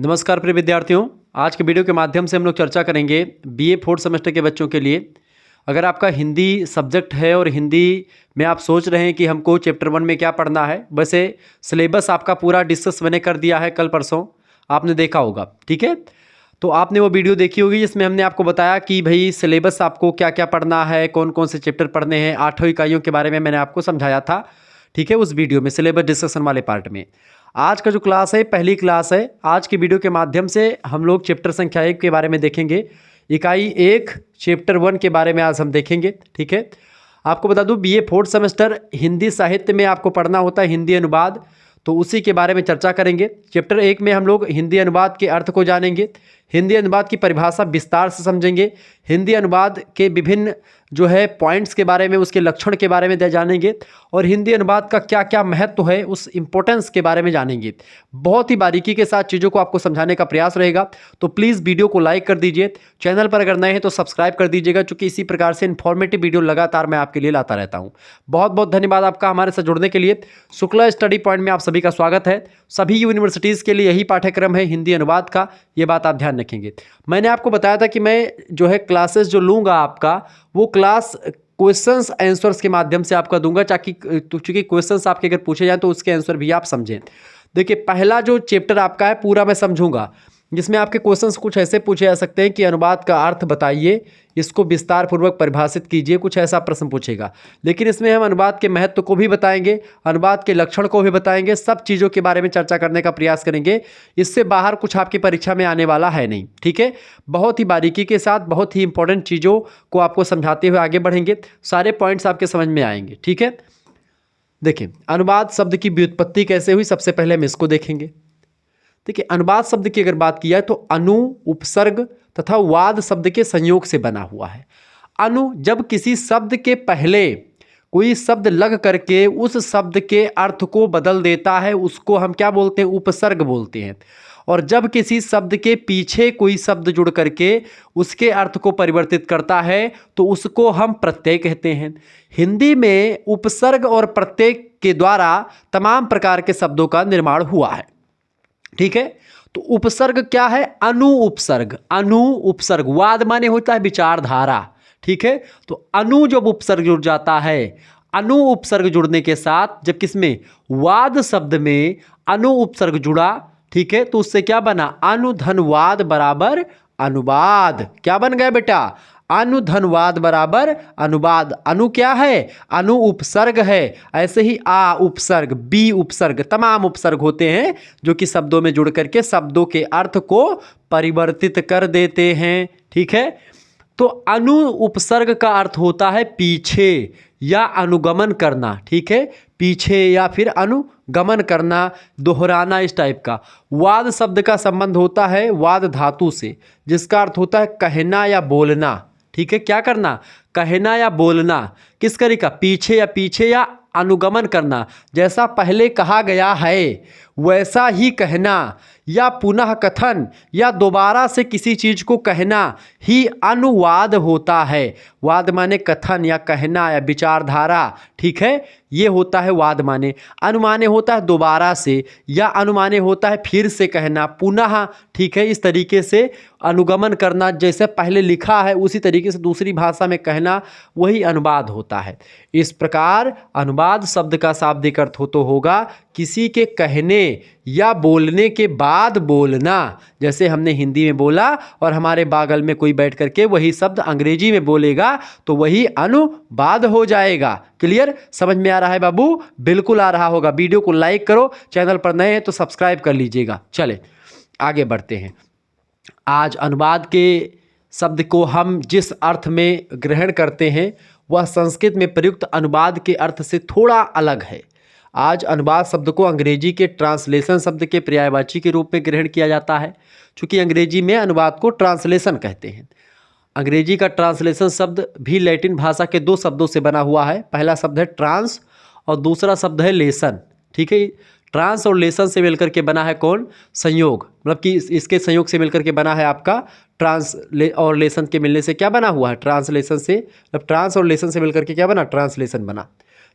नमस्कार प्रिय विद्यार्थियों। आज के वीडियो के माध्यम से हम लोग चर्चा करेंगे बीए फोर्थ सेमेस्टर के बच्चों के लिए। अगर आपका हिंदी सब्जेक्ट है और हिंदी में आप सोच रहे हैं कि हमको चैप्टर 1 में क्या पढ़ना है, वैसे सिलेबस आपका पूरा डिस्कस मैंने कर दिया है, कल परसों आपने देखा होगा, ठीक है। तो आपने वो वीडियो देखी होगी जिसमें हमने आपको बताया कि भाई सिलेबस आपको क्या क्या पढ़ना है, कौन कौन से चैप्टर पढ़ने हैं, 8 इकाइयों के बारे में मैंने आपको समझाया था, ठीक है, उस वीडियो में सिलेबस डिस्कशन वाले पार्ट में। आज का जो क्लास है पहली क्लास है। आज की वीडियो के माध्यम से हम लोग चैप्टर संख्या 1 के बारे में देखेंगे, इकाई 1 चैप्टर 1 के बारे में आज हम देखेंगे, ठीक है। आपको बता दूं बीए फोर्थ सेमेस्टर हिंदी साहित्य में आपको पढ़ना होता है हिंदी अनुवाद, तो उसी के बारे में चर्चा करेंगे। चैप्टर 1 में हम लोग हिंदी अनुवाद के अर्थ को जानेंगे, हिंदी अनुवाद की परिभाषा विस्तार से समझेंगे, हिंदी अनुवाद के विभिन्न जो है पॉइंट्स के बारे में, उसके लक्षण के बारे में जानेंगे, और हिंदी अनुवाद का क्या क्या महत्व है उस इम्पोर्टेंस के बारे में जानेंगे। बहुत ही बारीकी के साथ चीज़ों को आपको समझाने का प्रयास रहेगा, तो प्लीज़ वीडियो को लाइक कर दीजिए। चैनल पर अगर नए हैं तो सब्सक्राइब कर दीजिएगा, क्योंकि इसी प्रकार से इन्फॉर्मेटिव वीडियो लगातार मैं आपके लिए लाता रहता हूँ। बहुत बहुत धन्यवाद आपका हमारे साथ जुड़ने के लिए। शुक्ला स्टडी पॉइंट में आप सभी का स्वागत है। सभी यूनिवर्सिटीज़ के लिए यही पाठ्यक्रम है हिंदी अनुवाद का, ये बात आप ध्यान रखेंगे। मैंने आपको बताया था कि मैं जो है क्लासेस जो लूँगा आपका, वो क्लास क्वेश्चंस आंसर्स के माध्यम से आपका दूंगा, ताकि चूंकि क्वेश्चंस आपके अगर पूछे जाएं तो उसके आंसर भी आप समझें। देखिए, पहला जो चैप्टर आपका है पूरा मैं समझूंगा, जिसमें आपके क्वेश्चंस कुछ ऐसे पूछे जा सकते हैं कि अनुवाद का अर्थ बताइए, इसको विस्तार पूर्वक परिभाषित कीजिए, कुछ ऐसा प्रश्न पूछेगा। लेकिन इसमें हम अनुवाद के महत्व को भी बताएंगे, अनुवाद के लक्षण को भी बताएंगे, सब चीज़ों के बारे में चर्चा करने का प्रयास करेंगे। इससे बाहर कुछ आपकी परीक्षा में आने वाला है नहीं, ठीक है। बहुत ही बारीकी के साथ बहुत ही इंपॉर्टेंट चीज़ों को आपको समझाते हुए आगे बढ़ेंगे, सारे पॉइंट्स आपके समझ में आएंगे, ठीक है। देखिए, अनुवाद शब्द की व्युत्पत्ति कैसे हुई, सबसे पहले हम इसको देखेंगे। देखिए, अनुवाद शब्द की अगर बात की जाए तो अनु, उपसर्ग तथा वाद शब्द के संयोग से बना हुआ है। अनु जब किसी शब्द के पहले कोई शब्द लग करके उस शब्द के अर्थ को बदल देता है, उसको हम क्या बोलते हैं, उपसर्ग बोलते हैं। और जब किसी शब्द के पीछे कोई शब्द जुड़ करके उसके अर्थ को परिवर्तित करता है तो उसको हम प्रत्यय कहते हैं। हिंदी में उपसर्ग और प्रत्यय के द्वारा तमाम प्रकार के शब्दों का निर्माण हुआ है, ठीक है। तो उपसर्ग क्या है, अनु उपसर्ग। अनु उपसर्ग, वाद माने होता है विचारधारा, ठीक है। तो अनु जब उपसर्ग जुड़ जाता है, अनु उपसर्ग जुड़ने के साथ जब किसमें, वाद शब्द में अनु उपसर्ग जुड़ा, ठीक है, तो उससे क्या बना, अनुधनवाद बराबर अनुवाद। क्या बन गया बेटा, अनुधनवाद बराबर अनुवाद। अनु क्या है, अनु उपसर्ग है। ऐसे ही आ उपसर्ग, बी उपसर्ग, तमाम उपसर्ग होते हैं जो कि शब्दों में जुड़ करके शब्दों के अर्थ को परिवर्तित कर देते हैं, ठीक है। तो अनु उपसर्ग का अर्थ होता है पीछे या अनुगमन करना, ठीक है, पीछे या फिर अनुगमन करना, दोहराना, इस टाइप का। वाद शब्द का संबंध होता है वाद धातु से, जिसका अर्थ होता है कहना या बोलना, ठीक है। क्या करना, कहना या बोलना। किस करी का, पीछे या अनुगमन करना। जैसा पहले कहा गया है वैसा ही कहना, या पुनः कथन या दोबारा से किसी चीज को कहना ही अनुवाद होता है। वाद माने कथन या कहना या विचारधारा, ठीक है, ये होता है वाद माने। अनुमाने होता है दोबारा से, या अनुमाने होता है फिर से कहना, पुनः, ठीक है, इस तरीके से अनुगमन करना, जैसे पहले लिखा है उसी तरीके से दूसरी भाषा में कहना, वही अनुवाद होता है। इस प्रकार अनुवाद शब्द का शाब्दिक अर्थ तो होगा किसी के कहने या बोलने के बाद बोलना। जैसे हमने हिंदी में बोला और हमारे बगल में कोई बैठ करके वही शब्द अंग्रेजी में बोलेगा तो वही अनुवाद हो जाएगा। क्लियर, समझ में आ रहा है बाबू? बिल्कुल आ रहा होगा। वीडियो को लाइक करो, चैनल पर नए हैं तो सब्सक्राइब कर लीजिएगा। चले आगे बढ़ते हैं। आज अनुवाद के शब्द को हम जिस अर्थ में ग्रहण करते हैं वह संस्कृत में प्रयुक्त अनुवाद के अर्थ से थोड़ा अलग है। आज अनुवाद शब्द को अंग्रेजी के ट्रांसलेशन शब्द के पर्यायवाची के रूप में ग्रहण किया जाता है, क्योंकि अंग्रेजी में अनुवाद को ट्रांसलेशन कहते हैं। अंग्रेजी का ट्रांसलेशन शब्द भी लैटिन भाषा के 2 शब्दों से बना हुआ है। पहला शब्द है ट्रांस और दूसरा शब्द है लेसन, ठीक है। ट्रांस और लेसन से मिलकर के बना है कौन, संयोग, मतलब कि इसके संयोग से मिलकर के बना है आपका ट्रांस और लेसन के मिलने से क्या बना हुआ है, ट्रांसलेशन से, मतलब ट्रांस और लेसन से मिलकर के क्या बना, ट्रांसलेशन बना,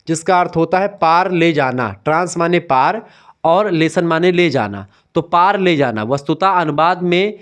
जिसका अर्थ होता है पार ले जाना। ट्रांस माने पार और लेसन माने ले जाना, तो पार ले जाना। वस्तुतः अनुवाद में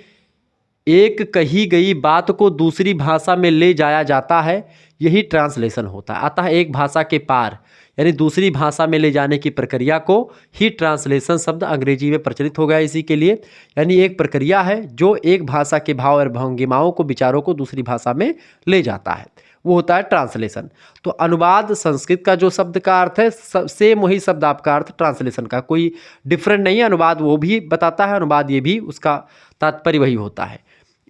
एक कही गई बात को दूसरी भाषा में ले जाया जाता है, यही ट्रांसलेशन होता है। अतः एक भाषा के पार यानी दूसरी भाषा में ले जाने की प्रक्रिया को ही ट्रांसलेशन शब्द अंग्रेजी में प्रचलित हो गया इसी के लिए। यानी एक प्रक्रिया है जो एक भाषा के भाव और भंगिमाओं को, विचारों को दूसरी भाषा में ले जाता है, वो होता है ट्रांसलेशन। तो अनुवाद संस्कृत का जो शब्द का अर्थ है, सेम वही शब्द आपका अर्थ ट्रांसलेशन का, कोई डिफरेंट नहीं है। अनुवाद वो भी बताता है, अनुवाद ये भी, उसका तात्पर्य वही होता है।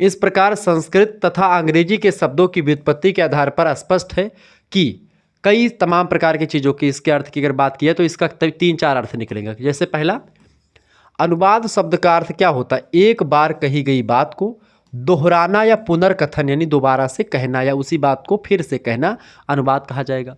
इस प्रकार संस्कृत तथा अंग्रेजी के शब्दों की व्युत्पत्ति के आधार पर स्पष्ट है कि कई तमाम प्रकार की चीज़ों की, इसके अर्थ की अगर बात की है तो इसका 3-4 अर्थ निकलेंगे। जैसे पहला, अनुवाद शब्द का अर्थ क्या होता है? एक बार कही गई बात को दोहराना या पुनर्कथन, यानी दोबारा से कहना या उसी बात को फिर से कहना अनुवाद कहा जाएगा।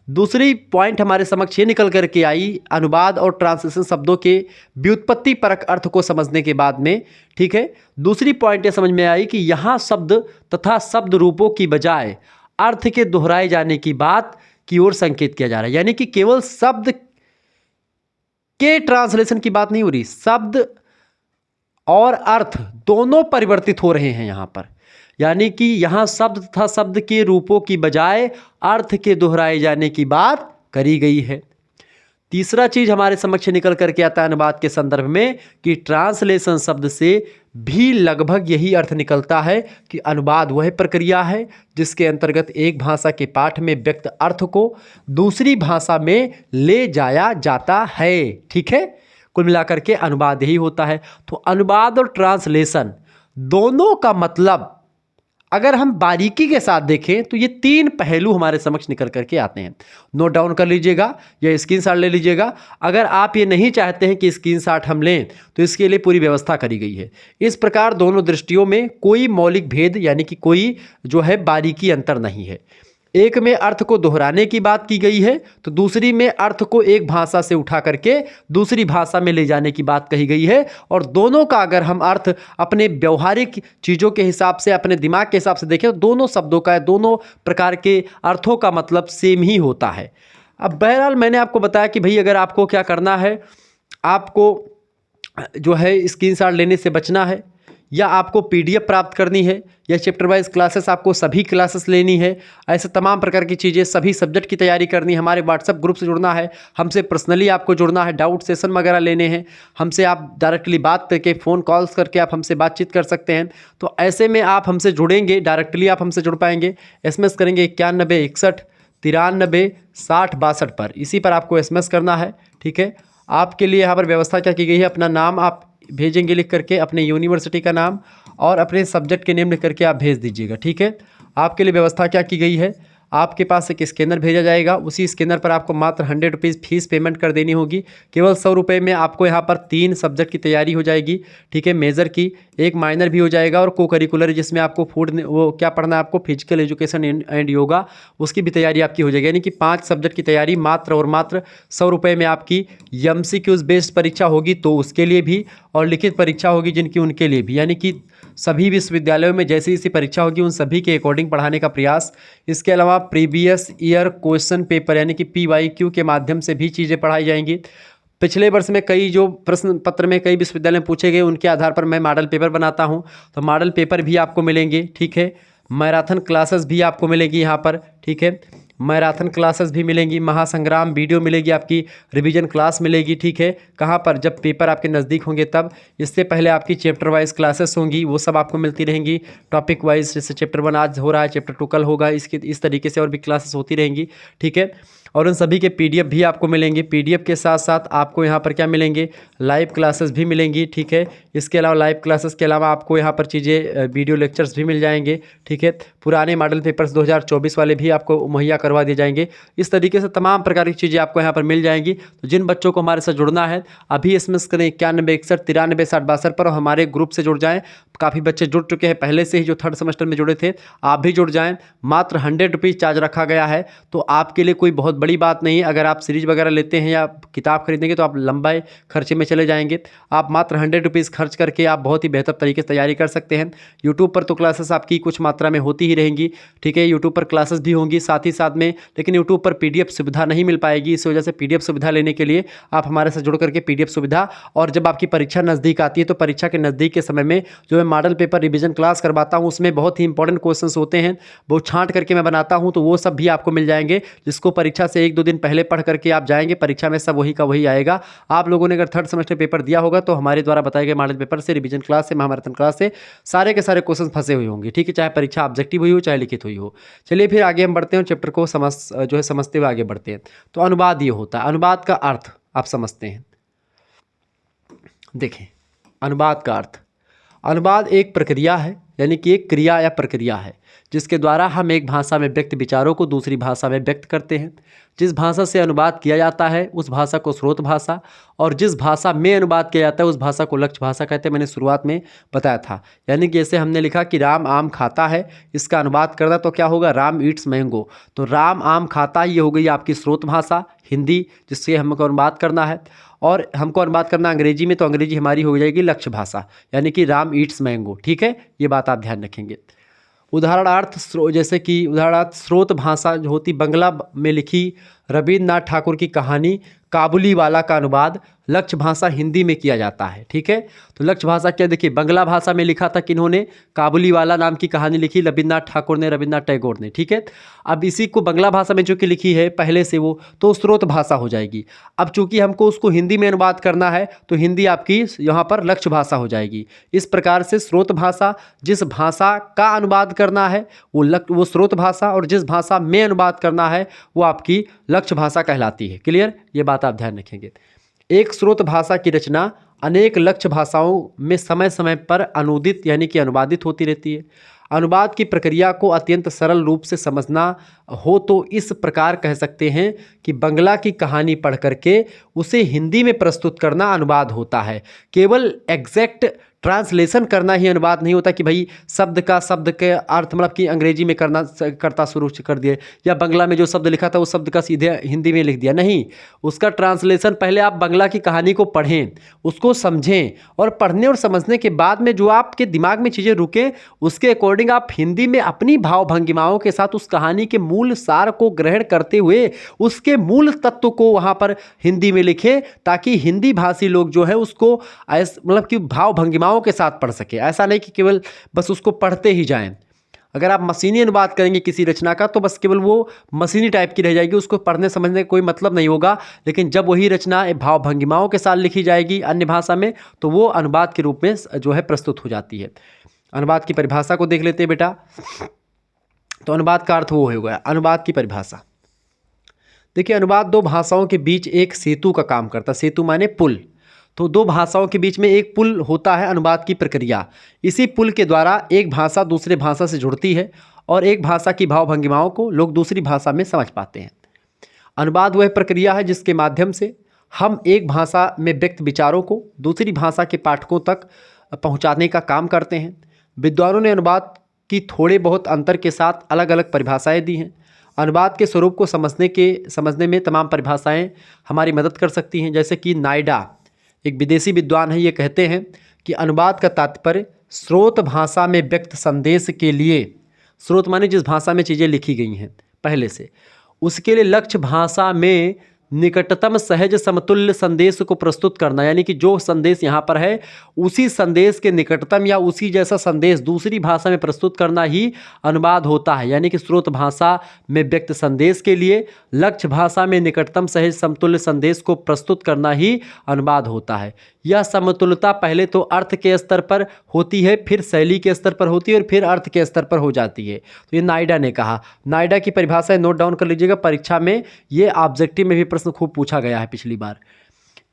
दूसरी पॉइंट हमारे समक्ष ये निकल करके आई, अनुवाद और ट्रांसलेशन शब्दों के व्युत्पत्ति परक अर्थ को समझने के बाद में, ठीक है, दूसरी पॉइंट ये समझ में आई कि यहाँ शब्द तथा शब्द रूपों की बजाय अर्थ के दोहराए जाने की बात की ओर संकेत किया जा रहा है। यानी कि केवल शब्द के ट्रांसलेशन की बात नहीं हो रही, शब्द और अर्थ दोनों परिवर्तित हो रहे हैं यहाँ पर। यानी कि यहाँ शब्द तथा शब्द के रूपों की बजाय अर्थ के दोहराए जाने की बात करी गई है। तीसरा चीज हमारे समक्ष निकल करके आता है अनुवाद के संदर्भ में कि ट्रांसलेशन शब्द से भी लगभग यही अर्थ निकलता है कि अनुवाद वह प्रक्रिया है जिसके अंतर्गत एक भाषा के पाठ में व्यक्त अर्थ को दूसरी भाषा में ले जाया जाता है। ठीक है, कुल मिलाकर के अनुवाद यही होता है। तो अनुवाद और ट्रांसलेशन दोनों का मतलब अगर हम बारीकी के साथ देखें तो ये 3 पहलू हमारे समक्ष निकल करके आते हैं। नोट डाउन कर लीजिएगा या स्क्रीनशॉट ले लीजिएगा। अगर आप ये नहीं चाहते हैं कि स्क्रीनशॉट हम लें तो इसके लिए पूरी व्यवस्था करी गई है। इस प्रकार दोनों दृष्टियों में कोई मौलिक भेद यानी कि कोई जो है बारीकी अंतर नहीं है। एक में अर्थ को दोहराने की बात की गई है तो दूसरी में अर्थ को एक भाषा से उठा करके दूसरी भाषा में ले जाने की बात कही गई है। और दोनों का अगर हम अर्थ अपने व्यवहारिक चीज़ों के हिसाब से, अपने दिमाग के हिसाब से देखें तो दोनों शब्दों का, दोनों प्रकार के अर्थों का मतलब सेम ही होता है। अब बहरहाल मैंने आपको बताया कि भाई अगर आपको क्या करना है, आपको जो है स्क्रीनशॉट लेने से बचना है या आपको पीडीएफ प्राप्त करनी है या चैप्टर वाइज क्लासेस आपको सभी क्लासेस लेनी है, ऐसे तमाम प्रकार की चीज़ें, सभी सब्जेक्ट की तैयारी करनी है, हमारे व्हाट्सएप ग्रुप से जुड़ना है, हमसे पर्सनली आपको जुड़ना है, डाउट सेशन वगैरह लेने हैं, हमसे आप डायरेक्टली बात करके, फ़ोन कॉल्स करके आप हमसे बातचीत कर सकते हैं। तो ऐसे में आप हमसे जुड़ेंगे, डायरेक्टली आप हमसे जुड़ पाएंगे। SMS करेंगे 91 61 93 60 62 पर, इसी पर आपको SMS करना है। ठीक है, आपके लिए यहाँ पर व्यवस्था क्या की गई है, अपना नाम आप भेजेंगे लिख करके, अपने यूनिवर्सिटी का नाम और अपने सब्जेक्ट के नेम लिख करके आप भेज दीजिएगा। ठीक है, आपके लिए व्यवस्था क्या की गई है, आपके पास एक स्कैनर भेजा जाएगा, उसी स्कैनर पर आपको मात्र 100 रुपीज़ फीस पेमेंट कर देनी होगी। केवल 100 रुपये में आपको यहाँ पर 3 सब्जेक्ट की तैयारी हो जाएगी। ठीक है, मेजर की, एक माइनर भी हो जाएगा और को करिकुलर जिसमें आपको फूड, वो क्या पढ़ना है आपको, फिजिकल एजुकेशन एंड योगा, उसकी भी तैयारी आपकी हो जाएगी। यानी कि 5 सब्जेक्ट की तैयारी मात्र और मात्र 100 रुपये में आपकी। MCQs बेस्ड परीक्षा होगी तो उसके लिए भी, और लिखित परीक्षा होगी जिनकी, उनके लिए भी। यानी कि सभी विश्वविद्यालयों में जैसी जैसी परीक्षा होगी उन सभी के अकॉर्डिंग पढ़ाने का प्रयास। इसके अलावा प्रीवियस ईयर क्वेश्चन पेपर यानी कि PYQ के माध्यम से भी चीज़ें पढ़ाई जाएंगी। पिछले वर्ष में कई जो प्रश्न पत्र में कई विश्वविद्यालय में पूछे गए उनके आधार पर मैं मॉडल पेपर बनाता हूं, तो मॉडल पेपर भी आपको मिलेंगे। ठीक है, मैराथन क्लासेस भी आपको मिलेगी यहाँ पर। ठीक है, मैराथन क्लासेस भी मिलेंगी, महासंग्राम वीडियो मिलेगी, आपकी रिवीजन क्लास मिलेगी। ठीक है, कहाँ पर, जब पेपर आपके नज़दीक होंगे तब। इससे पहले आपकी चैप्टर वाइज क्लासेस होंगी, वो सब आपको मिलती रहेंगी। टॉपिक वाइज, जैसे चैप्टर 1 आज हो रहा है, चैप्टर 2 कल होगा, इस तरीके से और भी क्लासेस होती रहेंगी। ठीक है, और उन सभी के PDF भी आपको मिलेंगे। PDF के साथ साथ आपको यहाँ पर क्या मिलेंगे, लाइव क्लासेस भी मिलेंगी। ठीक है, इसके अलावा लाइव क्लासेस के अलावा आपको यहाँ पर चीज़ें, वीडियो लेक्चर्स भी मिल जाएंगे। ठीक है, पुराने मॉडल पेपर्स 2024 वाले भी आपको मुहैया करवा दिए जाएंगे। इस तरीके से तमाम प्रकार की चीज़ें आपको यहाँ पर मिल जाएंगी। तो जिन बच्चों को हमारे साथ जुड़ना है अभी SMS करें 91 61 93 60 62 पर और हमारे ग्रुप से जुड़ जाएँ। काफ़ी बच्चे जुड़ चुके हैं पहले से ही, जो थर्ड सेमेस्टर में जुड़े थे, आप भी जुड़ जाएं। मात्र 100 रुपीज़ चार्ज रखा गया है, तो आपके लिए कोई बहुत बड़ी बात नहीं। अगर आप सीरीज वगैरह लेते हैं या किताब खरीदेंगे तो आप लंबे खर्चे में चले जाएंगे। आप मात्र 100 रुपीज़ खर्च करके आप बहुत ही बेहतर तरीके से तैयारी कर सकते हैं। यूट्यूब पर तो क्लासेस आपकी कुछ मात्रा में होती ही रहेंगी, ठीक है, यूट्यूब पर क्लासेस भी होंगी साथ ही साथ में, लेकिन यूट्यूब पर PDF सुविधा नहीं मिल पाएगी। इस वजह से PDF सुविधा लेने के लिए आप हमारे साथ जुड़ करके PDF सुविधा, और जब आपकी परीक्षा नज़दीक आती है तो परीक्षा के नज़दीक के समय में जो मैं मॉडल पेपर रिवीजन क्लास करवाता हूं, उसमें बहुत ही इंपॉर्टेंट क्वेश्चंस होते हैं, वो छांट करके मैं बनाता हूं, तो वो सब भी आपको मिल जाएंगे, जिसको परीक्षा से 1-2 दिन पहले पढ़ करके आप जाएंगे, परीक्षा में सब वही का वही आएगा। आप लोगों ने अगर थर्ड सेमेस्टर पेपर दिया होगा तो हमारे द्वारा बताए गए मॉडल पेपर से, रिवीजन क्लास से, महाभारतन क्लास से सारे के सारे क्वेश्चन फंसे हुए होंगे, ठीक है, चाहे परीक्षा ऑब्जेक्टिव हुई हो चाहे लिखित हुई हो। चलिए फिर आगे हम बढ़ते हैं, चैप्टर को समझते हुए आगे बढ़ते हैं। तो अनुवाद ये होता है, अनुवाद का अर्थ आप समझते हैं। देखें, अनुवाद का अर्थ, अनुवाद एक प्रक्रिया है, यानी कि एक क्रिया या प्रक्रिया है, जिसके द्वारा हम एक भाषा में व्यक्त विचारों को दूसरी भाषा में व्यक्त करते हैं। जिस भाषा से अनुवाद किया जाता है उस भाषा को स्रोत भाषा, और जिस भाषा में अनुवाद किया जाता है उस भाषा को लक्ष्य भाषा कहते हैं। मैंने शुरुआत में बताया था, यानी कि जैसे हमने लिखा कि राम आम खाता है, इसका अनुवाद करना तो क्या होगा, राम ईट्स मैंगो। तो राम आम खाता, ये हो गई आपकी स्रोत भाषा हिंदी, जिससे हमको अनुवाद करना है। और हमको अनुवाद करना अंग्रेजी में, तो अंग्रेजी हमारी हो जाएगी लक्ष्य भाषा, यानी कि राम ईट्स मैंगो, ठीक है, ये बात आप ध्यान रखेंगे। उदाहरणार्थ जैसे कि उदाहरणार्थ स्रोत भाषा जो होती, बंगला में लिखी रविन्द्रनाथ ठाकुर की कहानी काबुली वाला का अनुवाद लक्ष्य भाषा हिंदी में किया जाता है, ठीक है। तो लक्ष्य भाषा क्या, देखिए बंगला भाषा में लिखा था किन्होंने, काबुली वाला नाम की कहानी लिखी रविन्द्रनाथ ठाकुर ने, रविन्द्रनाथ टैगोर ने, ठीक है। अब इसी को बंगला भाषा में जो कि लिखी है पहले से वो, तो स्रोत भाषा हो जाएगी। अब चूंकि हमको उसको हिंदी में अनुवाद करना है तो हिंदी आपकी यहाँ पर लक्ष्य भाषा हो जाएगी। इस प्रकार से स्रोत भाषा, जिस भाषा का अनुवाद करना है वो स्रोत भाषा, और जिस भाषा में अनुवाद करना है वो आपकी लक्ष्य भाषा कहलाती है। क्लियर, ये बात आप ध्यान रखेंगे। एक स्रोत भाषा की रचना अनेक लक्ष्य भाषाओं में समय समय पर अनुदित यानी कि अनुवादित होती रहती है। अनुवाद की प्रक्रिया को अत्यंत सरल रूप से समझना हो तो इस प्रकार कह सकते हैं कि बंगला की कहानी पढ़ करके उसे हिंदी में प्रस्तुत करना अनुवाद होता है। केवल एग्जैक्ट ट्रांसलेशन करना ही अनुवाद नहीं होता कि भाई शब्द के अर्थ मतलब कि अंग्रेजी में करता शुरू कर दिए, या बंगला में जो शब्द लिखा था उस शब्द का सीधे हिंदी में लिख दिया, नहीं। उसका ट्रांसलेशन पहले आप बंगला की कहानी को पढ़ें, उसको समझें, और पढ़ने और समझने के बाद में जो आपके दिमाग में चीज़ें रुके उसके अकॉर्डिंग आप हिंदी में अपनी भाव भंगिमाओं के साथ उस कहानी के मूल सार को ग्रहण करते हुए उसके मूल तत्व को वहाँ पर हिंदी में लिखें, ताकि हिंदी भाषी लोग जो है उसको मतलब कि भाव भंगिमाओं के साथ पढ़ सके। ऐसा नहीं कि केवल बस उसको पढ़ते ही जाएं। अगर आप मशीनी अनुवाद करेंगे किसी रचना का तो बस केवल वो मशीनी टाइप की रह जाएगी, उसको पढ़ने समझने का कोई मतलब नहीं होगा। लेकिन जब वही रचना भाव भंगिमाओं के साथ लिखी जाएगी अन्य भाषा में, तो वो अनुवाद के रूप में जो है प्रस्तुत हो जाती है। अनुवाद की परिभाषा को देख लेते हैं बेटा। तो अनुवाद का अर्थ वो हो गया, अनुवाद की परिभाषा। देखिए, अनुवाद दो भाषाओं के बीच एक सेतु का काम करता है। सेतु माने पुल। तो दो भाषाओं के बीच में एक पुल होता है अनुवाद की प्रक्रिया। इसी पुल के द्वारा एक भाषा दूसरे भाषा से जुड़ती है और एक भाषा की भाव भंगिमाओं को लोग दूसरी भाषा में समझ पाते हैं। अनुवाद वह प्रक्रिया है जिसके माध्यम से हम एक भाषा में व्यक्त विचारों को दूसरी भाषा के पाठकों तक पहुंचाने का काम करते हैं। विद्वानों ने अनुवाद की थोड़े बहुत अंतर के साथ अलग अलग परिभाषाएं दी हैं। अनुवाद के स्वरूप को समझने में तमाम परिभाषाएं हमारी मदद कर सकती हैं। जैसे कि नायडा एक विदेशी विद्वान है, ये कहते हैं कि अनुवाद का तात्पर्य स्रोत भाषा में व्यक्त संदेश के लिए, स्रोत माने जिस भाषा में चीज़ें लिखी गई हैं पहले से, उसके लिए लक्ष्य भाषा में निकटतम सहज समतुल्य संदेश को प्रस्तुत करना, यानी कि जो संदेश यहाँ पर है उसी संदेश के निकटतम या उसी जैसा संदेश दूसरी भाषा में प्रस्तुत करना ही अनुवाद होता है। यानी कि स्रोत भाषा में व्यक्त संदेश के लिए लक्ष्य भाषा में निकटतम सहज समतुल्य संदेश को प्रस्तुत करना ही अनुवाद होता है। यह समतुलता पहले तो अर्थ के स्तर पर होती है, फिर शैली के स्तर पर होती है और फिर अर्थ के स्तर पर हो जाती है। तो ये नायडा ने कहा। नायडा की परिभाषा नोट डाउन कर लीजिएगा, परीक्षा में ये ऑब्जेक्टिव में भी प्रश्न खूब पूछा गया है पिछली बार।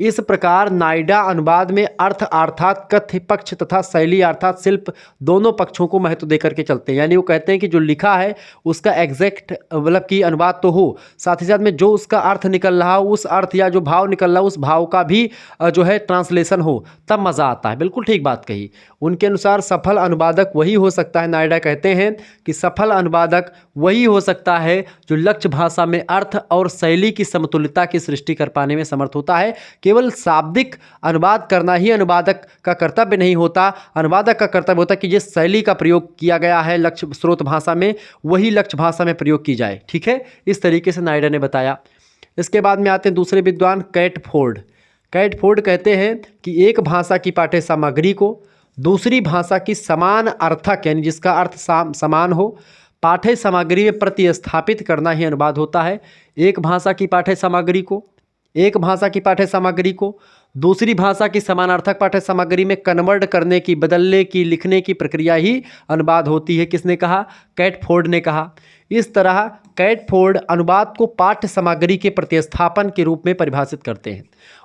इस प्रकार नायडा अनुवाद में अर्थ अर्थात कथ्य पक्ष तथा शैली अर्थात शिल्प दोनों पक्षों को महत्व देकर के चलते हैं। यानी वो कहते हैं कि जो लिखा है उसका एग्जैक्ट मतलब कि अनुवाद तो हो, साथ ही साथ में जो उसका अर्थ निकल रहा हो उस अर्थ या जो भाव निकल रहा हो उस भाव का भी जो है ट्रांसलेशन हो, तब मज़ा आता है। बिल्कुल ठीक बात कही। उनके अनुसार सफल अनुवादक वही हो सकता है, नायडा कहते हैं कि सफल अनुवादक वही हो सकता है जो लक्ष्य भाषा में अर्थ और शैली की समतुल्यता की सृष्टि कर पाने में समर्थ होता है। केवल शाब्दिक अनुवाद करना ही अनुवादक का कर्तव्य नहीं होता, अनुवादक का कर्तव्य होता है कि जिस शैली का प्रयोग किया गया है लक्ष्य स्रोत भाषा में वही लक्ष्य भाषा में प्रयोग की जाए। ठीक है, इस तरीके से नायडा ने बताया। इसके बाद में आते हैं दूसरे विद्वान कैटफोर्ड। कैटफोर्ड कहते हैं कि एक भाषा की पाठ्य सामग्री को दूसरी भाषा की समान अर्थक यानी जिसका अर्थ समान हो पाठ्य सामग्री में प्रतिस्थापित करना ही अनुवाद होता है। एक भाषा की पाठ्य सामग्री को दूसरी भाषा की समानार्थक पाठ्य सामग्री में कन्वर्ट करने की, बदलने की, लिखने की प्रक्रिया ही अनुवाद होती है। किसने कहा? कैटफोर्ड ने कहा। इस तरह कैटफोर्ड अनुवाद को पाठ्य सामग्री के प्रतिस्थापन के रूप में परिभाषित करते हैं।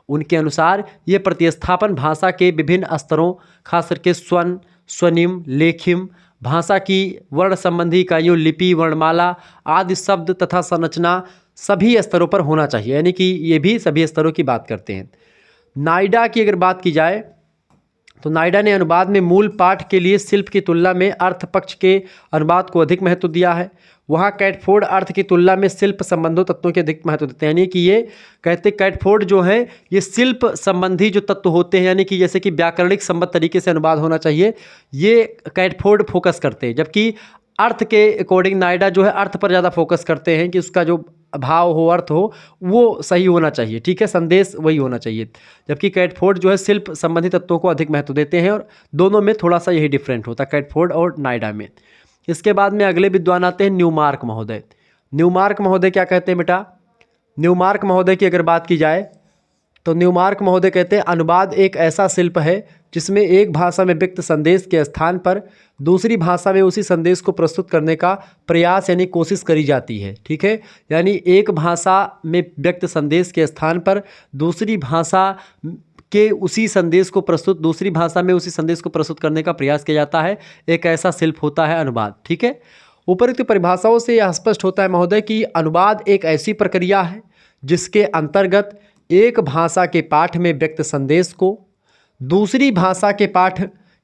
उनके अनुसार ये प्रतिस्थापन भाषा के विभिन्न स्तरों खास करके स्वन, स्वनिम, लेखिम, भाषा की वर्ण संबंधी इकाइयों लिपि, वर्णमाला आदि शब्द तथा संरचना सभी स्तरों पर होना चाहिए। यानी कि ये भी सभी स्तरों की बात करते हैं। नायडा की अगर बात की जाए तो नायडा ने अनुवाद में मूल पाठ के लिए शिल्प की तुलना में अर्थ पक्ष के अनुवाद को अधिक महत्व दिया है। वहाँ कैटफोर्ड अर्थ की तुलना में शिल्प संबंधों तत्वों के अधिक महत्व देते हैं। यानी कि ये कहते कैटफोर्ड जो है ये शिल्प संबंधी जो तत्व होते हैं यानी कि जैसे कि व्याकरणिक संबद्ध तरीके से अनुवाद होना चाहिए, ये कैटफोर्ड फोकस करते हैं। जबकि अर्थ के अकॉर्डिंग नायडा जो है अर्थ पर ज़्यादा फोकस करते हैं कि उसका जो भाव हो, अर्थ हो, वो सही होना चाहिए। ठीक है, संदेश वही होना चाहिए। जबकि कैटफोर्ड जो है शिल्प संबंधी तत्वों को अधिक महत्व देते हैं और दोनों में थोड़ा सा यही डिफरेंट होता है कैटफोर्ड और नायडा में। इसके बाद में अगले विद्वान आते हैं न्यूमार्क महोदय। न्यूमार्क महोदय क्या कहते हैं बेटा? न्यूमार्क महोदय की अगर बात की जाए तो न्यूमार्क महोदय कहते हैं अनुवाद एक ऐसा शिल्प है जिसमें एक भाषा में व्यक्त संदेश के स्थान पर दूसरी भाषा में उसी संदेश को प्रस्तुत करने का प्रयास यानी कोशिश करी जाती है। ठीक है, यानी एक भाषा में व्यक्त संदेश के स्थान पर दूसरी भाषा के उसी संदेश को प्रस्तुत दूसरी भाषा में उसी संदेश को प्रस्तुत करने का प्रयास किया जाता है। एक ऐसा शिल्प होता है अनुवाद। ठीक है, उपरोक्त परिभाषाओं से यह स्पष्ट होता है महोदय कि अनुवाद एक ऐसी प्रक्रिया है जिसके अंतर्गत एक भाषा के पाठ में व्यक्त संदेश को दूसरी भाषा के पाठ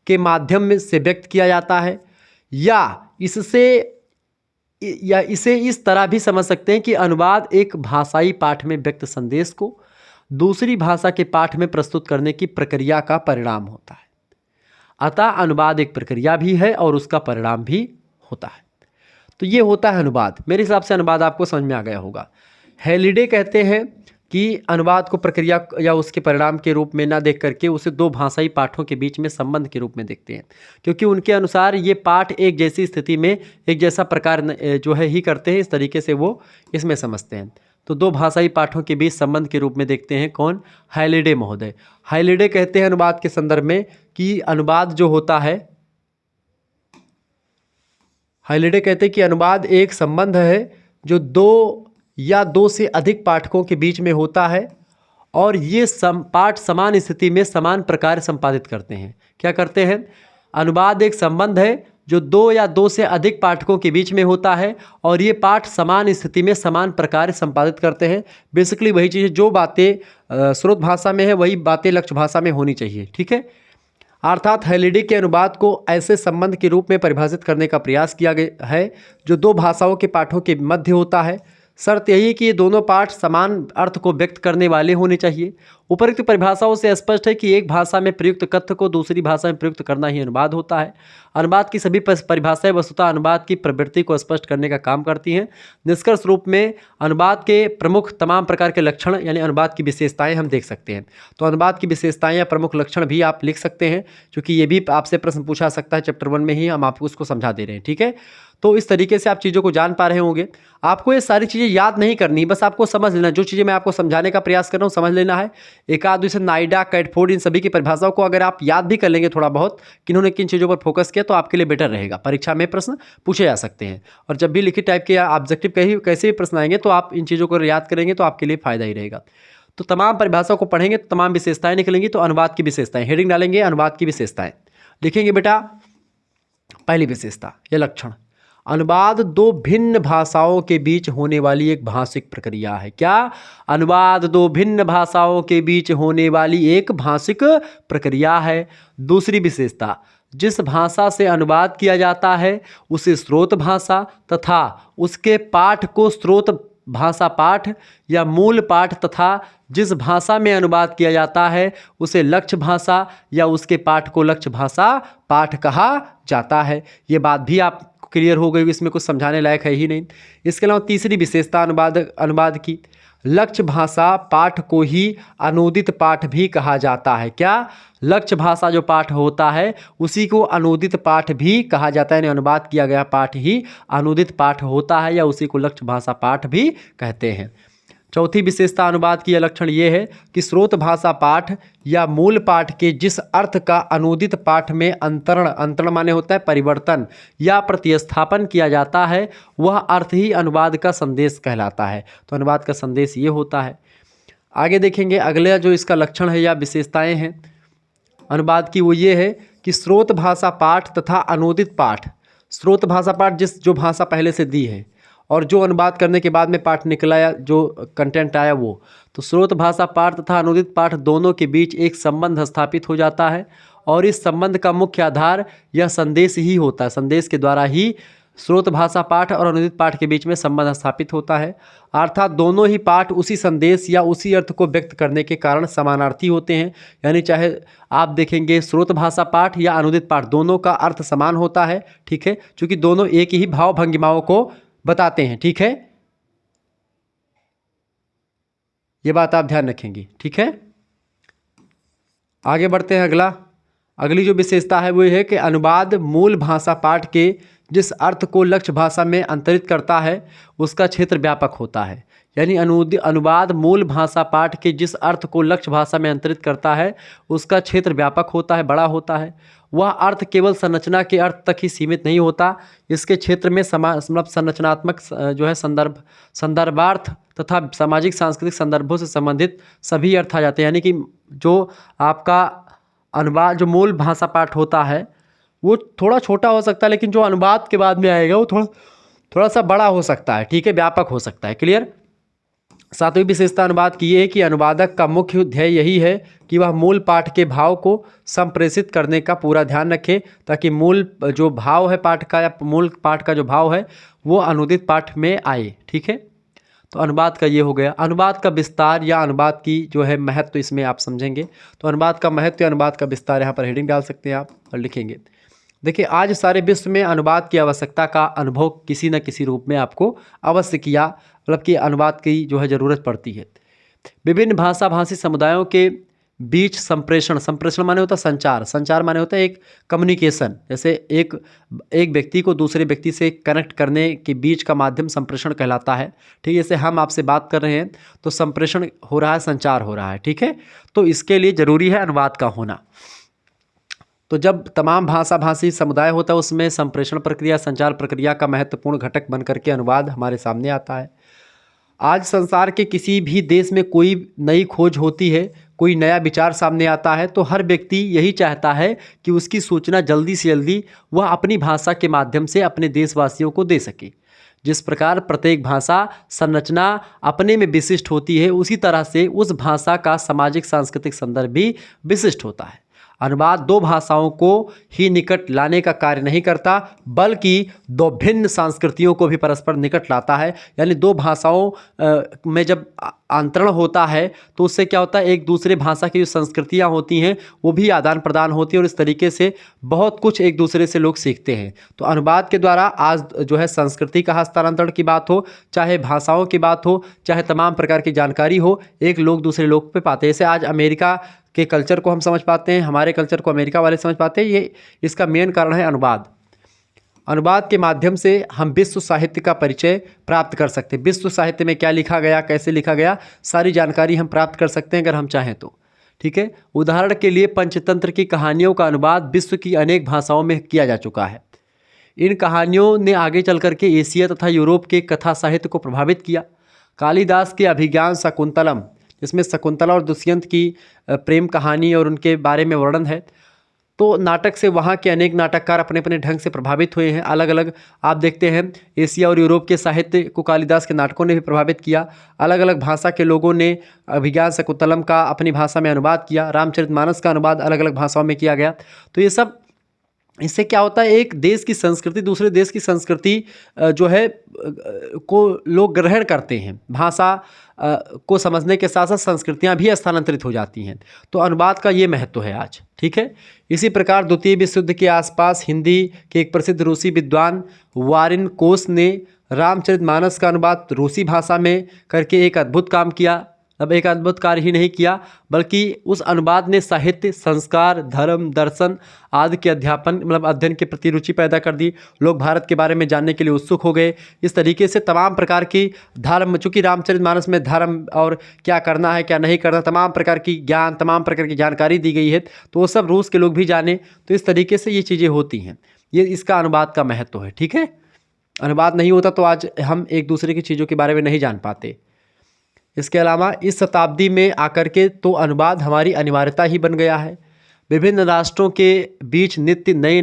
के माध्यम से व्यक्त किया जाता है, या इसे इस तरह भी समझ सकते हैं कि अनुवाद एक भाषाई पाठ में व्यक्त संदेश को दूसरी भाषा के पाठ में प्रस्तुत करने की प्रक्रिया का परिणाम होता है। अतः अनुवाद एक प्रक्रिया भी है और उसका परिणाम भी होता है। तो ये होता है अनुवाद। मेरे हिसाब से अनुवाद आपको समझ में आ गया होगा। हेलिडे कहते हैं कि अनुवाद को प्रक्रिया या उसके परिणाम के रूप में ना देख करके उसे दो भाषाई पाठों के बीच में संबंध के रूप में देखते हैं, क्योंकि उनके अनुसार ये पाठ एक जैसी स्थिति में एक जैसा प्रकार जो है ही करते हैं। इस तरीके से वो इसमें समझते हैं। तो दो भाषाई पाठों के बीच संबंध के रूप में देखते हैं। कौन? हेलिडे महोदय। हेलिडे कहते हैं अनुवाद के संदर्भ में कि अनुवाद जो होता है, हेलिडे कहते हैं कि अनुवाद एक संबंध है जो दो या दो से अधिक पाठकों के बीच में होता है और ये पाठ समान स्थिति में समान प्रकार संपादित करते हैं। क्या करते हैं? अनुवाद एक संबंध है जो दो या दो से अधिक पाठकों के बीच में होता है और ये पाठ समान स्थिति में समान प्रकार संपादित करते हैं। बेसिकली वही चीज़, जो बातें स्रोत भाषा में है वही बातें लक्ष्य भाषा में होनी चाहिए। ठीक है, अर्थात हेलिडे के अनुवाद को ऐसे संबंध के रूप में परिभाषित करने का प्रयास किया गया है जो दो भाषाओं के पाठों के मध्य होता है। शर्त यही कि ये दोनों पाठ समान अर्थ को व्यक्त करने वाले होने चाहिए। उपरोक्त परिभाषाओं से स्पष्ट है कि एक भाषा में प्रयुक्त कथ्य को दूसरी भाषा में प्रयुक्त करना ही अनुवाद होता है। अनुवाद की सभी परिभाषाएं वस्तुतः अनुवाद की प्रवृत्ति को स्पष्ट करने का काम करती हैं। निष्कर्ष रूप में अनुवाद के प्रमुख तमाम प्रकार के लक्षण यानी अनुवाद की विशेषताएं हम देख सकते हैं। तो अनुवाद की विशेषताएं या प्रमुख लक्षण भी आप लिख सकते हैं, क्योंकि ये भी आपसे प्रश्न पूछा सकता है। चैप्टर 1 में ही हम आपको उसको समझा दे रहे हैं। ठीक है, तो इस तरीके से आप चीज़ों को जान पा रहे होंगे। आपको ये सारी चीज़ें याद नहीं करनी, बस आपको समझ लेना। जो चीज़ें मैं आपको समझाने का प्रयास कर रहा हूँ समझ लेना है। एक आध जैसे नायडा, कैटफोर्ड, इन सभी की परिभाषाओं को अगर आप याद भी कर लेंगे थोड़ा बहुत किन्होंने किन चीज़ों पर फोकस किया, तो आपके लिए बेटर रहेगा। परीक्षा में प्रश्न पूछे जा सकते हैं और जब भी लिखित टाइप के या ऑब्जेक्टिव कैसे भी प्रश्न आएंगे तो आप इन चीज़ों को याद करेंगे तो आपके लिए फ़ायदा ही रहेगा। तो तमाम परिभाषाओं को पढ़ेंगे तो तमाम विशेषताएं निकलेंगी। तो अनुवाद की विशेषताएं, हेडिंग डालेंगे अनुवाद की विशेषताएं, लिखेंगे बेटा पहली विशेषता या लक्षण, अनुवाद दो भिन्न भाषाओं के बीच होने वाली एक भाषिक प्रक्रिया है। क्या? अनुवाद दो भिन्न भाषाओं के बीच होने वाली एक भाषिक प्रक्रिया है। दूसरी विशेषता, जिस भाषा से अनुवाद किया जाता है उसे स्रोत भाषा तथा उसके पाठ को स्रोत भाषा पाठ या मूल पाठ तथा जिस भाषा में अनुवाद किया जाता है उसे लक्ष्य भाषा या उसके पाठ को लक्ष्य भाषा पाठ कहा जाता है। ये बात भी आप क्लियर हो गई, इसमें कुछ समझाने लायक है ही नहीं। इसके अलावा तीसरी विशेषता अनुवाद की, लक्ष्य भाषा पाठ को ही अनुदित पाठ भी कहा जाता है। क्या? लक्ष्य भाषा जो पाठ होता है उसी को अनुदित पाठ भी कहा जाता है, यानी अनुवाद किया गया पाठ ही अनुदित पाठ होता है या उसी को लक्ष्य भाषा पाठ भी कहते हैं। चौथी विशेषता अनुवाद की लक्षण ये है कि स्रोत भाषा पाठ या मूल पाठ के जिस अर्थ का अनुदित पाठ में अंतरण माने होता है परिवर्तन या प्रतिस्थापन किया जाता है वह अर्थ ही अनुवाद का संदेश कहलाता है। तो अनुवाद का संदेश ये होता है। आगे देखेंगे अगला जो इसका लक्षण है या विशेषताएं हैं अनुवाद की, वो ये है कि स्रोत भाषा पाठ तथा अनुदित पाठ, स्रोत भाषा पाठ जो भाषा पहले से दी है और जो अनुवाद करने के बाद में पाठ निकला या जो कंटेंट आया वो, तो स्रोत भाषा पाठ तथा अनुदित पाठ दोनों के बीच एक संबंध स्थापित हो जाता है और इस संबंध का मुख्य आधार यह संदेश ही होता है। संदेश के द्वारा ही स्रोत भाषा पाठ और अनुदित पाठ के बीच में संबंध स्थापित होता है, अर्थात दोनों ही पाठ उसी संदेश या उसी अर्थ को व्यक्त करने के कारण समानार्थी होते हैं। यानी चाहे आप देखेंगे स्रोत भाषा पाठ या अनुदित पाठ दोनों का अर्थ समान होता है, ठीक है, क्योंकि दोनों एक ही भाव भंगिमाओं को बताते हैं, ठीक है, ये बात आप ध्यान रखेंगे, ठीक है। आगे बढ़ते हैं। अगली जो विशेषता है वो ये है कि अनुवाद मूल भाषा पाठ के जिस अर्थ को लक्ष्य भाषा में अंतरित करता है उसका क्षेत्र व्यापक होता है। यानी अनुवाद मूल भाषा पाठ के जिस अर्थ को लक्ष्य भाषा में अंतरित करता है उसका क्षेत्र व्यापक होता है, बड़ा होता है। वह अर्थ केवल संरचना के अर्थ तक ही सीमित नहीं होता, इसके क्षेत्र में संरचनात्मक जो है संदर्भार्थ तथा सामाजिक सांस्कृतिक संदर्भों से संबंधित सभी अर्थ आ जाते हैं। यानी कि जो आपका अनुवाद जो मूल भाषा पाठ होता है वो थोड़ा छोटा हो सकता है, लेकिन जो अनुवाद के बाद में आएगा वो थोड़ा सा बड़ा हो सकता है, ठीक है, व्यापक हो सकता है। क्लियर। सातवीं विशेषता अनुवाद की ये है कि अनुवादक का मुख्य ध्येय यही है कि वह मूल पाठ के भाव को संप्रेषित करने का पूरा ध्यान रखे ताकि मूल जो भाव है पाठ का या मूल पाठ का जो भाव है वो अनुदित पाठ में आए, ठीक है। तो अनुवाद का ये हो गया। अनुवाद का विस्तार या अनुवाद की जो है महत्व तो इसमें आप समझेंगे। तो अनुवाद का महत्व या अनुवाद का विस्तार यहाँ पर हेडिंग डाल सकते हैं आप और लिखेंगे। देखिए आज सारे विश्व में अनुवाद की आवश्यकता का अनुभव किसी न किसी रूप में आपको अवश्य किया, मतलब कि अनुवाद की जो है ज़रूरत पड़ती है। विभिन्न भाषी समुदायों के बीच संप्रेषण माने होता है संचार माने होता है एक कम्युनिकेशन, जैसे एक व्यक्ति को दूसरे व्यक्ति से कनेक्ट करने के बीच का माध्यम संप्रेषण कहलाता है, ठीक है। जैसे हम आपसे बात कर रहे हैं तो संप्रेषण हो रहा है, संचार हो रहा है, ठीक है। तो इसके लिए ज़रूरी है अनुवाद का होना। तो जब तमाम भाषी समुदाय होता है उसमें संप्रेषण प्रक्रिया संचार प्रक्रिया का महत्वपूर्ण घटक बन करके अनुवाद हमारे सामने आता है। आज संसार के किसी भी देश में कोई नई खोज होती है, कोई नया विचार सामने आता है तो हर व्यक्ति यही चाहता है कि उसकी सूचना जल्दी से जल्दी वह अपनी भाषा के माध्यम से अपने देशवासियों को दे सके। जिस प्रकार प्रत्येक भाषा संरचना अपने में विशिष्ट होती है उसी तरह से उस भाषा का सामाजिक सांस्कृतिक संदर्भ भी विशिष्ट होता है। अनुवाद दो भाषाओं को ही निकट लाने का कार्य नहीं करता बल्कि दो भिन्न संस्कृतियों को भी परस्पर निकट लाता है। यानी दो भाषाओं में जब अंतरण होता है तो उससे क्या होता है, एक दूसरे भाषा की जो संस्कृतियाँ होती हैं वो भी आदान प्रदान होती है और इस तरीके से बहुत कुछ एक दूसरे से लोग सीखते हैं। तो अनुवाद के द्वारा आज जो है संस्कृति का हस्तांतरण की बात हो, चाहे भाषाओं की बात हो, चाहे तमाम प्रकार की जानकारी हो, एक लोग दूसरे लोग पे पाते हैं। जैसे आज अमेरिका के कल्चर को हम समझ पाते हैं, हमारे कल्चर को अमेरिका वाले समझ पाते हैं, ये इसका मेन कारण है अनुवाद। अनुवाद के माध्यम से हम विश्व साहित्य का परिचय प्राप्त कर सकते हैं। विश्व साहित्य में क्या लिखा गया, कैसे लिखा गया, सारी जानकारी हम प्राप्त कर सकते हैं अगर हम चाहें तो, ठीक है। उदाहरण के लिए पंचतंत्र की कहानियों का अनुवाद विश्व की अनेक भाषाओं में किया जा चुका है। इन कहानियों ने आगे चल करके एशिया तथा यूरोप के कथा साहित्य को प्रभावित किया। कालिदास के अभिज्ञान शाकुंतलम इसमें शकुंतला और दुष्यंत की प्रेम कहानी और उनके बारे में वर्णन है। तो नाटक से वहाँ के अनेक नाटककार अपने अपने ढंग से प्रभावित हुए हैं। अलग अलग आप देखते हैं एशिया और यूरोप के साहित्य को कालिदास के नाटकों ने भी प्रभावित किया। अलग अलग भाषा के लोगों ने अभिज्ञान शकुंतलम का अपनी भाषा में अनुवाद किया। रामचरितमानस का अनुवाद अलग अलग भाषाओं में किया गया। तो ये सब इससे क्या होता है, एक देश की संस्कृति दूसरे देश की संस्कृति जो है को लोग ग्रहण करते हैं। भाषा को समझने के साथ साथ संस्कृतियाँ भी स्थानांतरित हो जाती हैं। तो अनुवाद का ये महत्व है आज, ठीक है। इसी प्रकार द्वितीय विश्व युद्ध के आसपास हिंदी के एक प्रसिद्ध रूसी विद्वान वारिन कोस ने रामचरितमानस का अनुवाद रूसी भाषा में करके एक अद्भुत काम किया। अब एक अद्भुत कार्य ही नहीं किया, बल्कि उस अनुवाद ने साहित्य, संस्कार, धर्म, दर्शन आदि के अध्ययन के प्रति रुचि पैदा कर दी। लोग भारत के बारे में जानने के लिए उत्सुक हो गए। इस तरीके से तमाम प्रकार की धर्म, चूँकि रामचरितमानस में धर्म और क्या करना है क्या नहीं करना, तमाम प्रकार की ज्ञान, तमाम प्रकार की जानकारी दी गई है, तो वो सब रूस के लोग भी जाने। तो इस तरीके से ये चीज़ें होती हैं। ये इसका अनुवाद का महत्व है, ठीक है। अनुवाद नहीं होता तो आज हम एक दूसरे की चीज़ों के बारे में नहीं जान पाते। इसके अलावा इस शताब्दी में आकर के तो अनुवाद हमारी अनिवार्यता ही बन गया है। विभिन्न राष्ट्रों के बीच नित्य नए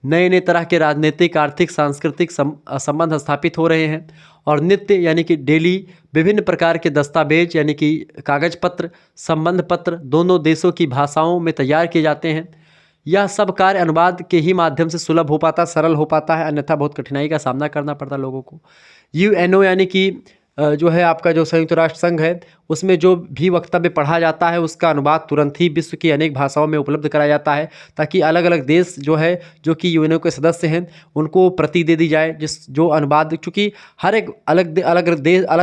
नए तरह के राजनीतिक, आर्थिक, सांस्कृतिक संबंध स्थापित हो रहे हैं। और नित्य यानी कि डेली विभिन्न प्रकार के दस्तावेज यानी कि कागज पत्र, संबंध पत्र दोनों देशों की भाषाओं में तैयार किए जाते हैं। यह सब कार्य अनुवाद के ही माध्यम से सुलभ हो पाता, सरल हो पाता है, अन्यथा बहुत कठिनाई का सामना करना पड़ता लोगों को। UNO यानी कि जो है आपका जो संयुक्त राष्ट्र संघ है, उसमें जो भी वक्तव्य पढ़ा जाता है उसका अनुवाद तुरंत ही विश्व की अनेक भाषाओं में उपलब्ध कराया जाता है, ताकि अलग अलग देश जो है जो कि UNO के सदस्य हैं उनको प्रति दे दी जाए। जो अनुवाद, चूँकि हर एक अलग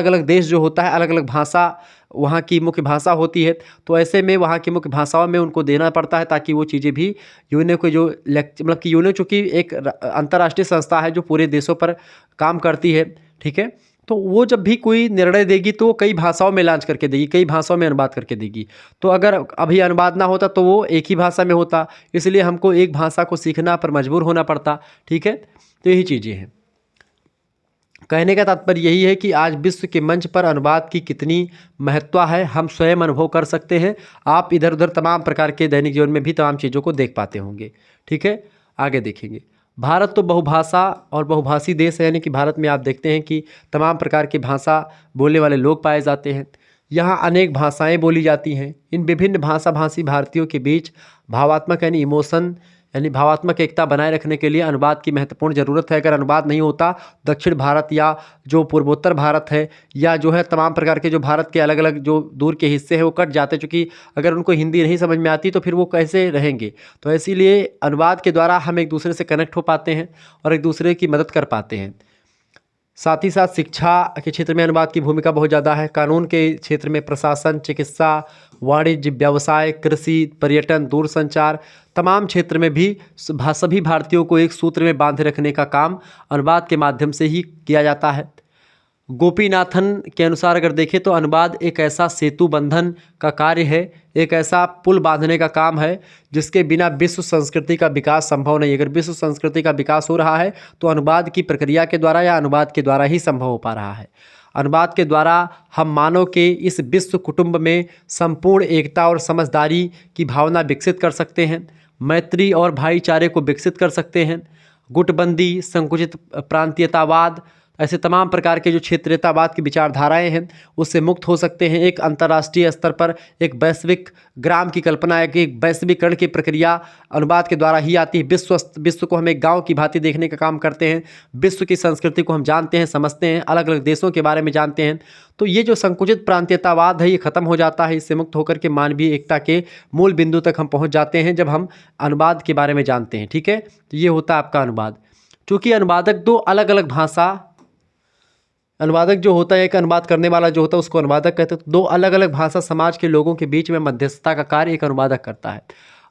अलग देश जो होता है अलग अलग भाषा वहाँ की मुख्य भाषा होती है, तो ऐसे में वहाँ की मुख्य भाषाओं में उनको देना पड़ता है, ताकि वो चीज़ें भी UNO के जो मतलब कि UNO चूँकि एक अंतर्राष्ट्रीय संस्था है जो पूरे देशों पर काम करती है, ठीक है। तो वो जब भी कोई निर्णय देगी तो वो कई भाषाओं में लॉन्च करके देगी, कई भाषाओं में अनुवाद करके देगी। तो अगर अभी अनुवाद ना होता तो वो एक ही भाषा में होता, इसलिए हमको एक भाषा को सीखना पर मजबूर होना पड़ता, ठीक है। तो यही चीज़ें हैं। कहने का तात्पर्य यही है कि आज विश्व के मंच पर अनुवाद की कितनी महत्व है हम स्वयं अनुभव कर सकते हैं। आप इधर उधर तमाम प्रकार के दैनिक जीवन में भी तमाम चीज़ों को देख पाते होंगे, ठीक है। आगे देखेंगे। भारत तो बहुभाषा और बहुभाषी देश है, यानी कि भारत में आप देखते हैं कि तमाम प्रकार की भाषा बोलने वाले लोग पाए जाते हैं। यहाँ अनेक भाषाएं बोली जाती हैं। इन विभिन्न भाषी भारतीयों के बीच भावात्मक यानी भावात्मक एकता बनाए रखने के लिए अनुवाद की महत्वपूर्ण ज़रूरत है। अगर अनुवाद नहीं होता, दक्षिण भारत या जो पूर्वोत्तर भारत है या जो है तमाम प्रकार के जो भारत के अलग अलग जो दूर के हिस्से हैं वो कट जाते, क्योंकि अगर उनको हिंदी नहीं समझ में आती तो फिर वो कैसे रहेंगे। तो इसीलिए अनुवाद के द्वारा हम एक दूसरे से कनेक्ट हो पाते हैं और एक दूसरे की मदद कर पाते हैं। साथ ही साथ शिक्षा के क्षेत्र में अनुवाद की भूमिका बहुत ज़्यादा है। कानून के क्षेत्र में प्रशासन, चिकित्सा, वाणिज्य, व्यवसाय, कृषि, पर्यटन, दूरसंचार तमाम क्षेत्र में भी सभी भारतीयों को एक सूत्र में बांधे रखने का काम अनुवाद के माध्यम से ही किया जाता है। गोपीनाथन के अनुसार अगर देखें तो अनुवाद एक ऐसा सेतु बंधन का कार्य है, एक ऐसा पुल बांधने का काम है जिसके बिना विश्व संस्कृति का विकास संभव नहीं। अगर विश्व संस्कृति का विकास हो रहा है तो अनुवाद की प्रक्रिया के द्वारा या अनुवाद के द्वारा ही संभव हो पा रहा है। अनुवाद के द्वारा हम मानव के इस विश्व कुटुंब में संपूर्ण एकता और समझदारी की भावना विकसित कर सकते हैं, मैत्री और भाईचारे को विकसित कर सकते हैं। गुटबंदी, संकुचित प्रांतीयतावाद, ऐसे तमाम प्रकार के जो क्षेत्रीयतावाद की विचारधाराएं हैं उससे मुक्त हो सकते हैं। एक अंतर्राष्ट्रीय स्तर पर एक वैश्विक ग्राम की कल्पना है कि एक वैश्वीकरण की प्रक्रिया अनुवाद के द्वारा ही आती है। विश्व को हम एक गांव की भांति देखने का काम करते हैं। विश्व की संस्कृति को हम जानते हैं, समझते हैं, अलग अलग देशों के बारे में जानते हैं। तो ये जो संकुचित प्रांतीयतावाद है ये ख़त्म हो जाता है। इससे मुक्त होकर के मानवीय एकता के मूल बिंदु तक हम पहुँच जाते हैं जब हम अनुवाद के बारे में जानते हैं, ठीक है। तो ये होता है आपका अनुवाद। चूँकि अनुवादक जो होता है, एक अनुवाद करने वाला जो होता है उसको अनुवादक कहते हैं। तो दो अलग अलग भाषा समाज के लोगों के बीच में मध्यस्थता का कार्य एक अनुवादक करता है।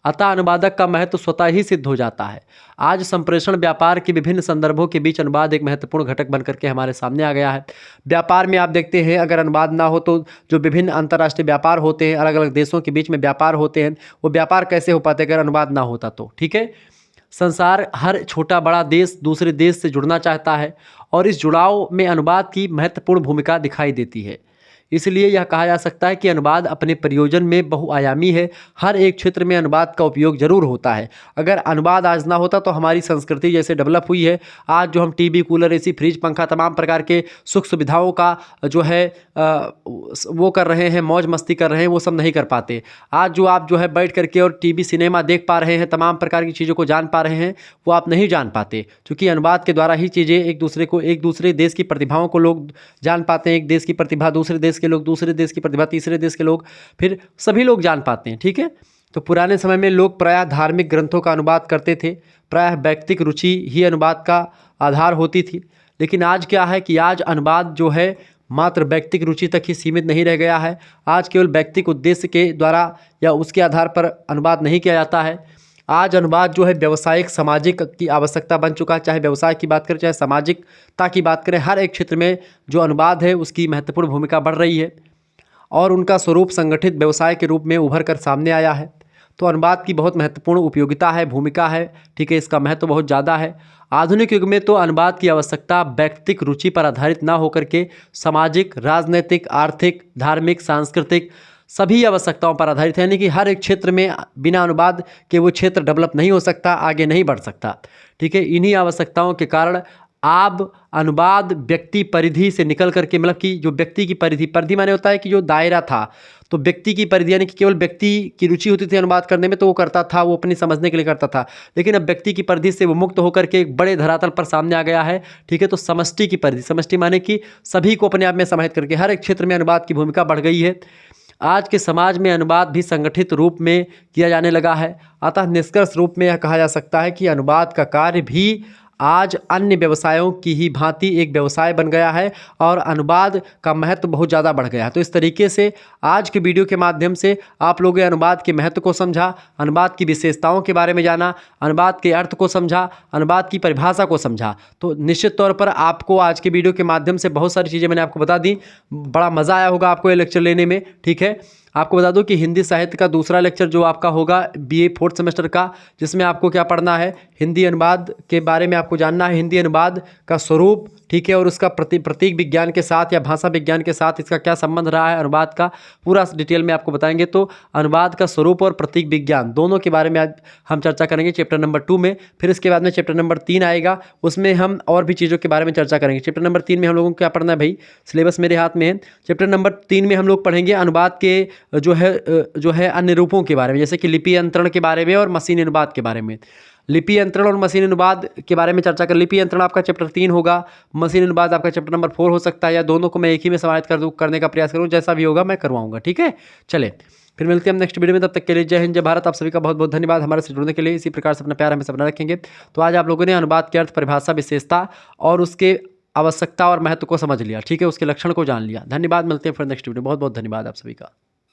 अतः अनुवादक का महत्व स्वतः ही सिद्ध हो जाता है। आज संप्रेषण व्यापार के विभिन्न संदर्भों के बीच अनुवाद एक महत्वपूर्ण घटक बनकर के हमारे सामने आ गया है। व्यापार में आप देखते हैं अगर अनुवाद ना हो तो जो विभिन्न अंतर्राष्ट्रीय व्यापार होते हैं, अलग अलग देशों के बीच में व्यापार होते हैं, वो व्यापार कैसे हो पाते अगर अनुवाद ना होता तो, ठीक है। संसार हर छोटा बड़ा देश दूसरे देश से जुड़ना चाहता है और इस जुड़ाव में अनुवाद की महत्वपूर्ण भूमिका दिखाई देती है। इसलिए यह कहा जा सकता है कि अनुवाद अपने प्रयोजन में बहुआयामी है। हर एक क्षेत्र में अनुवाद का उपयोग जरूर होता है। अगर अनुवाद आज ना होता तो हमारी संस्कृति जैसे डेवलप हुई है, आज जो हम टीवी, कूलर, एसी, फ्रिज, पंखा, तमाम प्रकार के सुख सुविधाओं का जो है वो कर रहे हैं, मौज मस्ती कर रहे हैं, वो सब नहीं कर पाते। आज जो आप जो है बैठ करके और टीवी, सिनेमा देख पा रहे हैं, तमाम प्रकार की चीज़ों को जान पा रहे हैं, वो आप नहीं जान पाते, क्योंकि अनुवाद के द्वारा ही चीज़ें एक दूसरे देश की प्रतिभाओं को लोग जान पाते हैं। एक देश की प्रतिभा दूसरे देश के लोग, दूसरे देश की प्रतिभा तीसरे देश के लोग, फिर सभी लोग जान पाते हैं। ठीक है, तो पुराने समय में लोग प्रायः धार्मिक ग्रंथों का अनुवाद करते थे, प्रायः व्यक्तिक रुचि ही अनुवाद का आधार होती थी। लेकिन आज क्या है कि आज अनुवाद जो है मात्र व्यक्तिक रुचि तक ही सीमित नहीं रह गया है। आज केवल व्यक्तिक उद्देश्य के द्वारा या उसके आधार पर अनुवाद नहीं किया जाता है। आज अनुवाद जो है व्यावसायिक, सामाजिक की आवश्यकता बन चुका है। चाहे व्यवसाय की बात करें, चाहे सामाजिकता की बात करें, हर एक क्षेत्र में जो अनुवाद है उसकी महत्वपूर्ण भूमिका बढ़ रही है और उनका स्वरूप संगठित व्यवसाय के रूप में उभर कर सामने आया है। तो अनुवाद की बहुत महत्वपूर्ण उपयोगिता है, भूमिका है। ठीक है, इसका महत्व बहुत ज़्यादा है। आधुनिक युग में तो अनुवाद की आवश्यकता व्यक्तिक रुचि पर आधारित ना होकर के सामाजिक, राजनीतिक, आर्थिक, धार्मिक, सांस्कृतिक सभी आवश्यकताओं पर आधारित है। यानी कि हर एक क्षेत्र में बिना अनुवाद के वो क्षेत्र डेवलप नहीं हो सकता, आगे नहीं बढ़ सकता। ठीक है, इन्हीं आवश्यकताओं के कारण अब अनुवाद व्यक्ति परिधि से निकल करके, मतलब कि जो व्यक्ति की परिधि माने होता है कि जो दायरा था, तो व्यक्ति की परिधि यानी कि केवल व्यक्ति की रुचि होती थी अनुवाद करने में तो वो करता था, वो अपनी समझने के लिए करता था। लेकिन अब व्यक्ति की परिधि से वो मुक्त होकर के एक बड़े धरातल पर सामने आ गया है। ठीक है, तो समष्टि की परिधि, समष्टि माने कि सभी को अपने आप में समाहित करके हर एक क्षेत्र में अनुवाद की भूमिका बढ़ गई है। आज के समाज में अनुवाद भी संगठित रूप में किया जाने लगा है। अतः निष्कर्ष रूप में यह कहा जा सकता है कि अनुवाद का कार्य भी आज अन्य व्यवसायों की ही भांति एक व्यवसाय बन गया है और अनुवाद का महत्व बहुत ज़्यादा बढ़ गया है। तो इस तरीके से आज के वीडियो के माध्यम से आप लोगों ने अनुवाद के महत्व को समझा, अनुवाद की विशेषताओं के बारे में जाना, अनुवाद के अर्थ को समझा, अनुवाद की परिभाषा को समझा। तो निश्चित तौर पर आपको आज के वीडियो के माध्यम से बहुत सारी चीज़ें मैंने आपको बता दी। बड़ा मज़ा आया होगा आपको ये लेक्चर लेने में। ठीक है, आपको बता दूं कि हिंदी साहित्य का दूसरा लेक्चर जो आपका होगा बीए 4th सेमेस्टर का, जिसमें आपको क्या पढ़ना है, हिंदी अनुवाद के बारे में आपको जानना है, हिंदी अनुवाद का स्वरूप। ठीक है, और उसका प्रतीक विज्ञान के साथ या भाषा विज्ञान के साथ इसका क्या संबंध रहा है, अनुवाद का पूरा डिटेल में आपको बताएंगे। तो अनुवाद का स्वरूप और प्रतीक विज्ञान दोनों के बारे में आज हम चर्चा करेंगे चैप्टर नंबर 2 में। फिर इसके बाद में चैप्टर नंबर 3 आएगा, उसमें हम और भी चीज़ों के बारे में चर्चा करेंगे। चैप्टर नंबर 3 में हम लोगों को क्या पढ़ना है भाई, सिलेबस मेरे हाथ में है। चैप्टर नंबर 3 में हम लोग पढ़ेंगे अनुवाद के जो है अन्य रूपों के बारे में, जैसे कि लिपि यंत्रण के बारे में और मशीन अनुवाद के बारे में। लिपि यंत्रण और मशीन अनुवाद के बारे में चर्चा कर। लिपि यंत्रण आपका चैप्टर 3 होगा, मशीन अनुवाद आपका चैप्टर नंबर 4 हो सकता है, या दोनों को मैं एक ही में समाहित कर दूँ, करने का प्रयास करूँ, जैसा भी होगा मैं करवाऊंगा। ठीक है, चले फिर मिलते हैं हम नेक्स्ट वीडियो में। तब तक के लिए जय हिंद, जय भारत। आप सभी का बहुत बहुत धन्यवाद हमारे से जुड़ने के लिए। इसी प्रकार से अपना प्यार हमेशा बना रखेंगे। तो आज आप लोगों ने अनुवाद के अर्थ, परिभाषा, विशेषता और उसके आवश्यकता और महत्व को समझ लिया। ठीक है, उसके लक्षण को जान लिया। धन्यवाद, मिलते हैं फिर नेक्स्ट वीडियो। बहुत बहुत धन्यवाद आप सभी का।